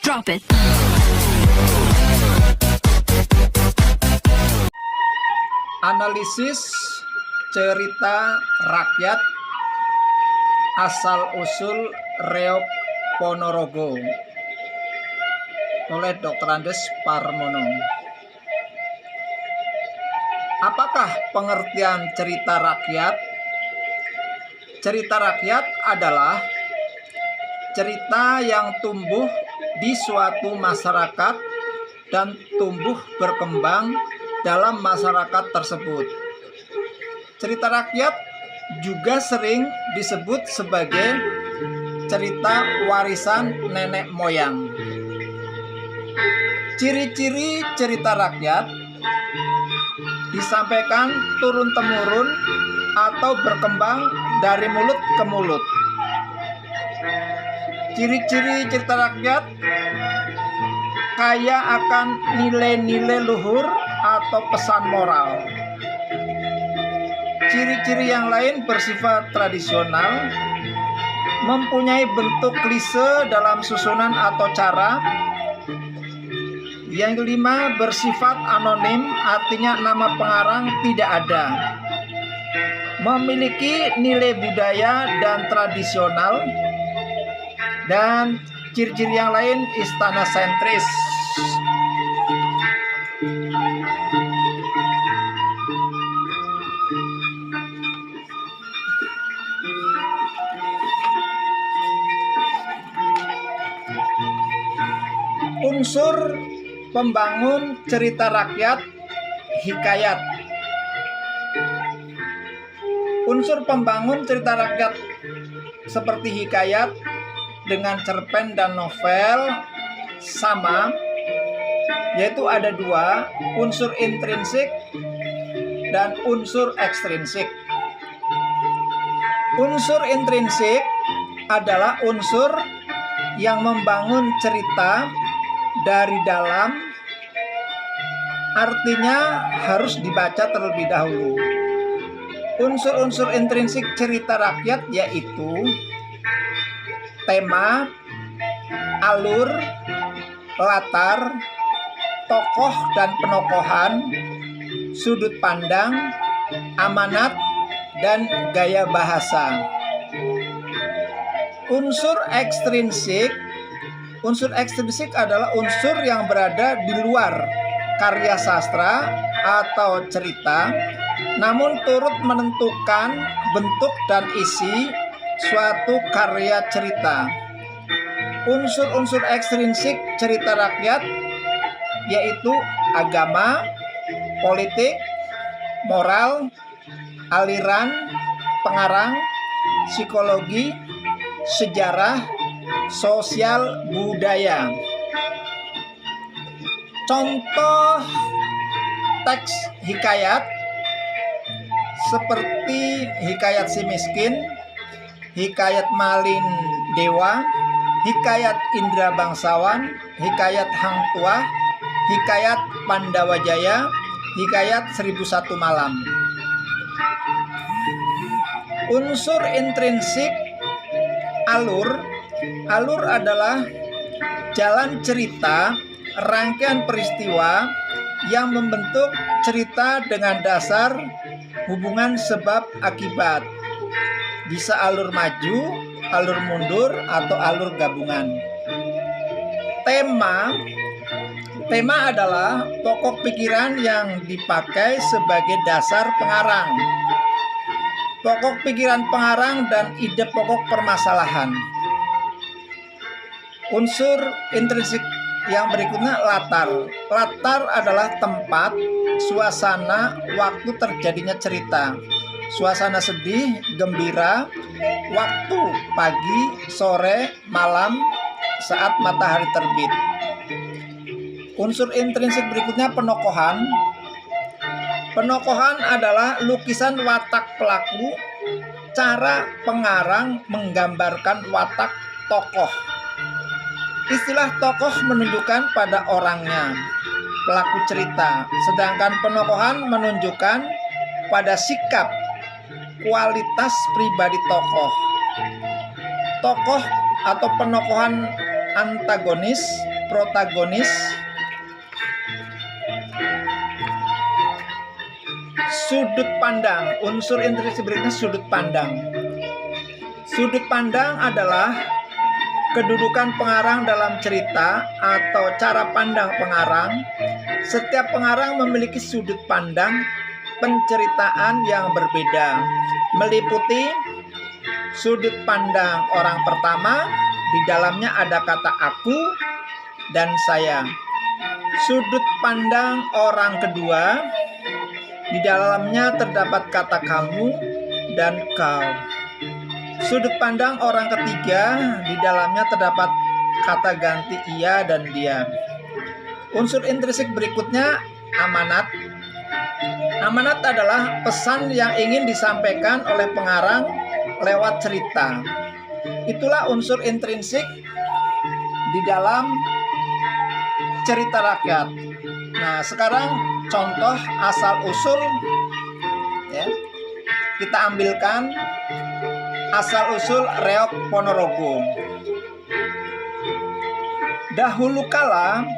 Drop it. Analisis cerita rakyat asal-usul Reog Ponorogo oleh Dr. Andes Parmono. Apakah pengertian cerita rakyat? Cerita rakyat adalah cerita yang tumbuh di suatu masyarakat dan tumbuh berkembang dalam masyarakat tersebut. Cerita rakyat juga sering disebut sebagai cerita warisan nenek moyang. Ciri-ciri cerita rakyat disampaikan turun-temurun atau berkembang dari mulut ke mulut. Ciri-ciri cerita rakyat kaya akan nilai-nilai luhur atau pesan moral. Ciri-ciri yang lain bersifat tradisional, mempunyai bentuk klise dalam susunan atau cara. Yang kelima, bersifat anonim, artinya nama pengarang tidak ada. Memiliki nilai budaya dan tradisional. Dan ciri-ciri yang lain istana sentris. Unsur pembangun cerita rakyat, hikayat. Unsur pembangun cerita rakyat seperti hikayat dengan cerpen dan novel sama, yaitu ada dua, unsur intrinsik dan unsur ekstrinsik. Unsur intrinsik adalah unsur yang membangun cerita dari dalam, artinya harus dibaca terlebih dahulu. Unsur-unsur intrinsik cerita rakyat yaitu tema, alur, latar, tokoh dan penokohan, sudut pandang, amanat, dan gaya bahasa. Unsur ekstrinsik adalah unsur yang berada di luar karya sastra atau cerita, namun turut menentukan bentuk dan isi suatu karya cerita. Unsur-unsur ekstrinsik cerita rakyat yaitu agama, politik, moral, aliran, pengarang, psikologi, sejarah, sosial, budaya. Contoh teks hikayat seperti hikayat si miskin, hikayat Malin Dewa, hikayat Indra Bangsawan, hikayat Hang Tuah, hikayat Pandawa Jaya, hikayat 1001 Malam. Unsur intrinsik alur adalah jalan cerita, rangkaian peristiwa yang membentuk cerita dengan dasar hubungan sebab akibat. Bisa alur maju, alur mundur, atau alur gabungan. Tema adalah pokok pikiran yang dipakai sebagai dasar pengarang. Pokok pikiran pengarang dan ide pokok permasalahan. Unsur intrinsik yang berikutnya latar. Latar adalah tempat, suasana, waktu terjadinya cerita. Suasana sedih, gembira, waktu pagi, sore, malam, saat matahari terbit. Unsur intrinsik berikutnya penokohan. Penokohan adalah lukisan watak pelaku, cara pengarang menggambarkan watak tokoh. Istilah tokoh menunjukkan pada orangnya, pelaku cerita, sedangkan penokohan menunjukkan pada sikap, kualitas pribadi tokoh. Tokoh atau penokohan antagonis protagonis. Sudut pandang, unsur intrinsik berikutnya sudut pandang. Sudut pandang adalah kedudukan pengarang dalam cerita atau cara pandang pengarang. Setiap pengarang memiliki sudut pandang penceritaan yang berbeda, meliputi sudut pandang orang pertama, di dalamnya ada kata aku dan saya. Sudut pandang orang kedua, di dalamnya terdapat kata kamu dan kau. Sudut pandang orang ketiga, di dalamnya terdapat kata ganti ia dan dia. Unsur intrinsik berikutnya amanat. Amanat adalah pesan yang ingin disampaikan oleh pengarang lewat cerita. Itulah unsur intrinsik di dalam cerita rakyat. Nah, sekarang contoh asal-usul ya. Kita ambilkan asal-usul Reog Ponorogo. Dahulu kala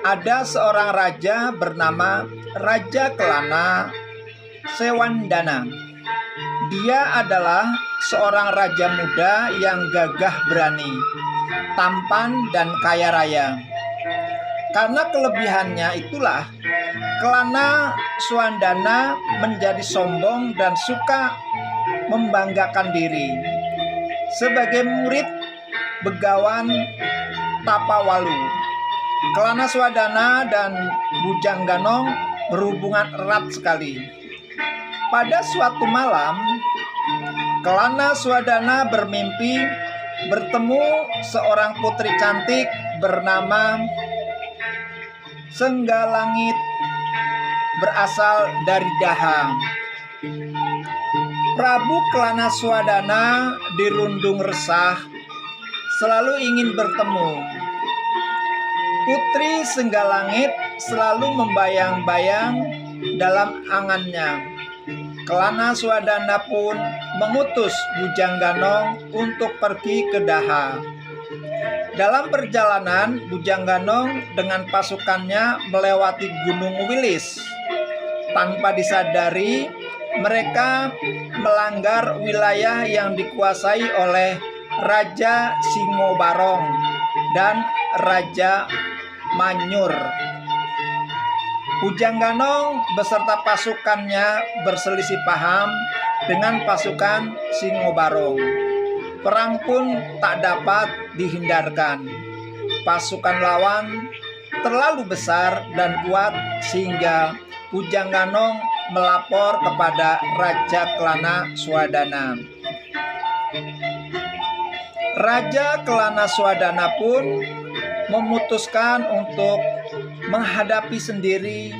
ada seorang raja bernama Raja Kelana Sewandana. Dia adalah seorang raja muda yang gagah berani, tampan dan kaya raya. Karena kelebihannya itulah Kelana Sewandana menjadi sombong dan suka membanggakan diri. Sebagai murid Begawan Tapawalu, Kelana Sewandana dan Bujang Ganong berhubungan erat sekali. Pada suatu malam, Kelana Sewandana bermimpi bertemu seorang putri cantik bernama Senggalangit, berasal dari Daha. Prabu Kelana Sewandana dirundung resah, selalu ingin bertemu. Putri Senggalangit selalu membayang-bayang dalam angannya. Kelana Sewandana pun mengutus Bujang Ganong untuk pergi ke Daha. Dalam perjalanan, Bujang Ganong dengan pasukannya melewati Gunung Wilis. Tanpa disadari, mereka melanggar wilayah yang dikuasai oleh Raja Singobarong dan Raja Manyur. Bujang Ganong beserta pasukannya berselisih paham dengan pasukan Singobarong. Perang pun tak dapat dihindarkan. Pasukan lawan terlalu besar dan kuat sehingga Bujang Ganong melapor kepada Raja Kelana Sewandana. Raja Kelana Sewandana pun memutuskan untuk menghadapi sendiri.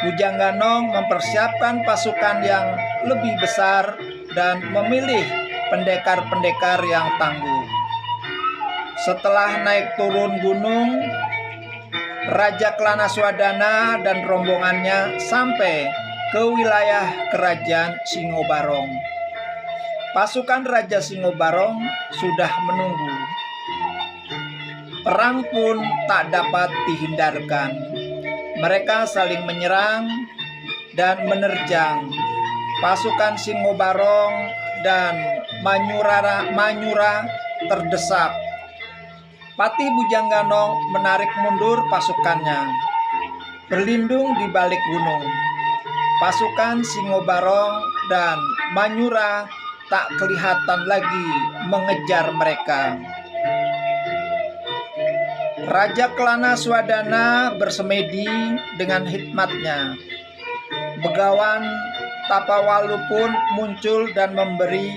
Bujang Ganong mempersiapkan pasukan yang lebih besar dan memilih pendekar-pendekar yang tangguh. Setelah naik turun gunung, Raja Kelana Sewandana dan rombongannya sampai ke wilayah kerajaan Singobarong. Pasukan Raja Singobarong sudah menunggu. Perang pun tak dapat dihindarkan. Mereka saling menyerang dan menerjang. Pasukan Singobarong dan Manyura terdesak. Patih Bujang Ganong menarik mundur pasukannya, berlindung di balik gunung. Pasukan Singobarong dan Manyura tak kelihatan lagi mengejar mereka. Raja Kelana Sewandana bersemedi dengan hikmatnya. Begawan Tapawalu pun muncul dan memberi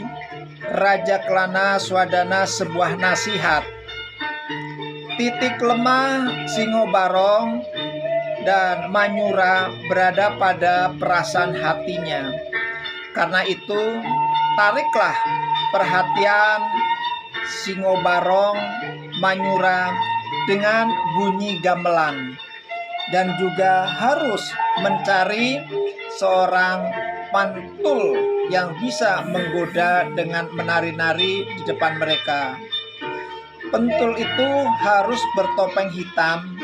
Raja Kelana Sewandana sebuah nasihat. Titik lemah Singobarong dan Manyura berada pada perasaan hatinya. Karena itu, tariklah perhatian Singobarong, Manyura dengan bunyi gamelan, dan juga harus mencari seorang pantul yang bisa menggoda dengan menari-nari di depan mereka. Pentul itu harus bertopeng hitam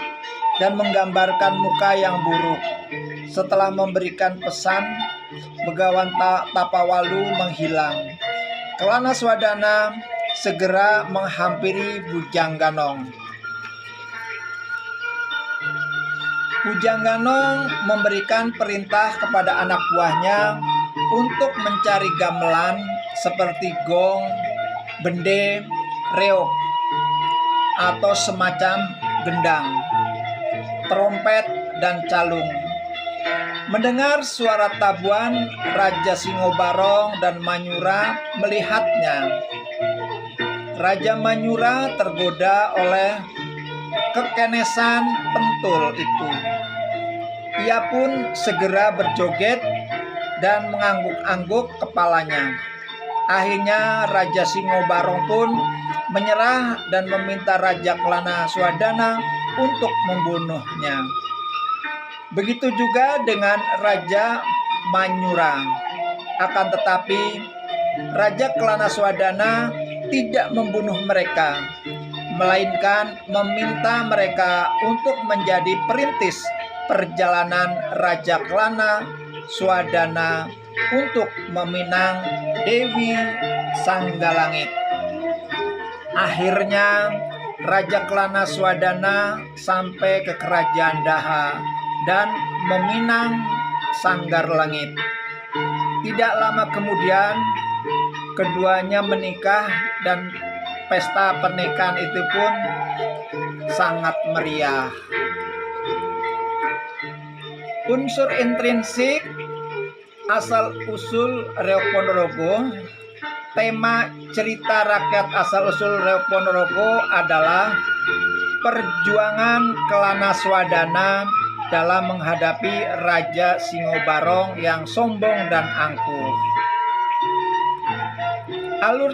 dan menggambarkan muka yang buruk. Setelah memberikan pesan, Begawan Tapawalu menghilang. Kelana Swadana segera menghampiri Bujangganong. Bujangganong memberikan perintah kepada anak buahnya untuk mencari gamelan seperti gong, bende, reog, atau semacam gendang, trompet, dan calung. Mendengar suara tabuan, Raja Singobarong dan Manyura melihatnya. Raja Manyura tergoda oleh kekenesan pentul itu. Ia pun segera berjoget dan mengangguk-angguk kepalanya. Akhirnya Raja Singobarong pun menyerah dan meminta Raja Kelana Swadana untuk membunuhnya. Begitu juga dengan Raja Manyura. Akan tetapi Raja Kelana Swadana tidak membunuh mereka, melainkan meminta mereka untuk menjadi perintis perjalanan Raja Kelana Swadana untuk meminang Dewi Sanggalangit. Akhirnya Raja Kelana Swadana sampai ke kerajaan Daha dan meminang Sanggar Langit. Tidak lama kemudian keduanya menikah dan pesta pernikahan itu pun sangat meriah. Unsur intrinsik asal-usul Reog Ponorogo. Tema cerita rakyat asal-usul Reog Ponorogo adalah perjuangan Kelana Swadana dalam menghadapi Raja Singobarong yang sombong dan angkuh. Alur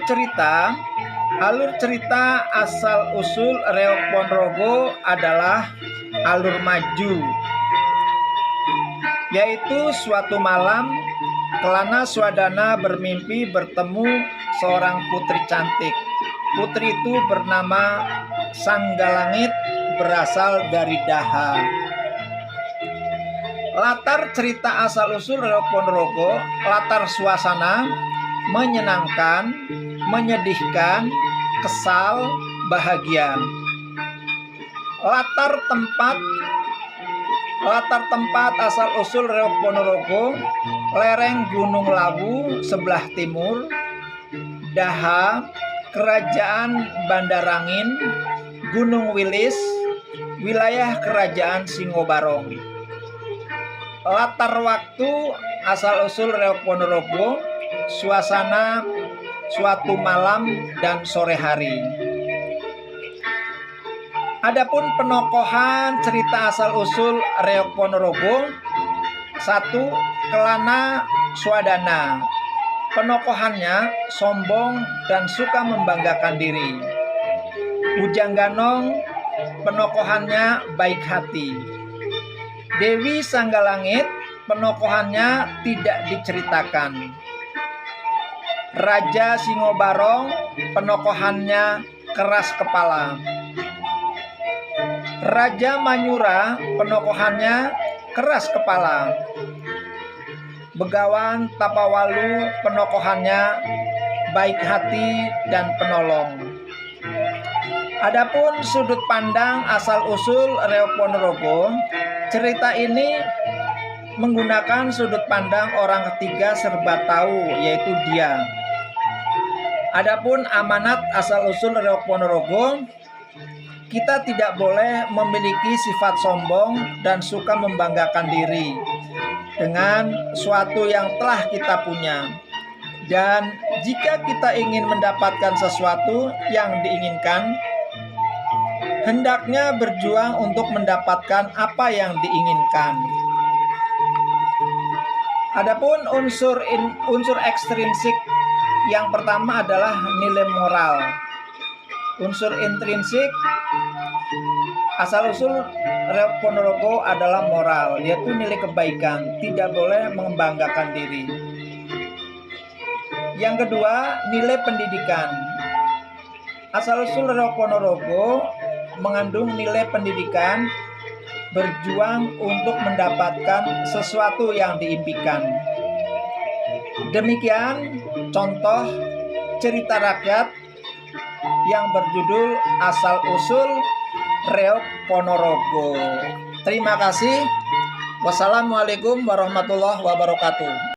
cerita asal-usul Reog Ponorogo adalah alur maju, yaitu suatu malam Kelana Swadana bermimpi bertemu seorang putri cantik. Putri itu bernama Sanggalangit, berasal dari Daha. Latar cerita asal-usul Reog Ponorogo, latar suasana menyenangkan, menyedihkan, kesal, bahagia. Latar tempat asal-usul Reog Ponorogo, lereng Gunung Lawu sebelah timur, Daha, Kerajaan Bandarangin, Gunung Wilis, wilayah Kerajaan Singobarong. Latar waktu asal-usul Reog Ponorogo, suasana suatu malam dan sore hari. Adapun penokohan cerita asal-usul Reog Ponorogo, 1. Kelana Swadana. Penokohannya sombong dan suka membanggakan diri. Bujangganong, penokohannya baik hati. Dewi Sanggalangit, penokohannya tidak diceritakan. Raja Singobarong, penokohannya keras kepala. Raja Manyura, penokohannya keras kepala. Begawan Tapawalu, penokohannya baik hati dan penolong. Adapun sudut pandang asal-usul Reog Ponorogo, cerita ini menggunakan sudut pandang orang ketiga serba tahu, yaitu dia. Adapun amanat asal-usul Reog Ponorogo, kita tidak boleh memiliki sifat sombong dan suka membanggakan diri dengan suatu yang telah kita punya. Dan jika kita ingin mendapatkan sesuatu yang diinginkan, hendaknya berjuang untuk mendapatkan apa yang diinginkan. Adapun unsur ekstrinsik yang pertama adalah nilai moral. Unsur intrinsik asal-usul Reog Ponorogo adalah moral, yaitu nilai kebaikan, tidak boleh membanggakan diri. Yang kedua, nilai pendidikan. Asal-usul Reok Ponorogo mengandung nilai pendidikan, berjuang untuk mendapatkan sesuatu yang diimpikan. Demikian contoh cerita rakyat yang berjudul Asal-usul Reok Ponorogo. Terima kasih. Wassalamualaikum warahmatullahi wabarakatuh.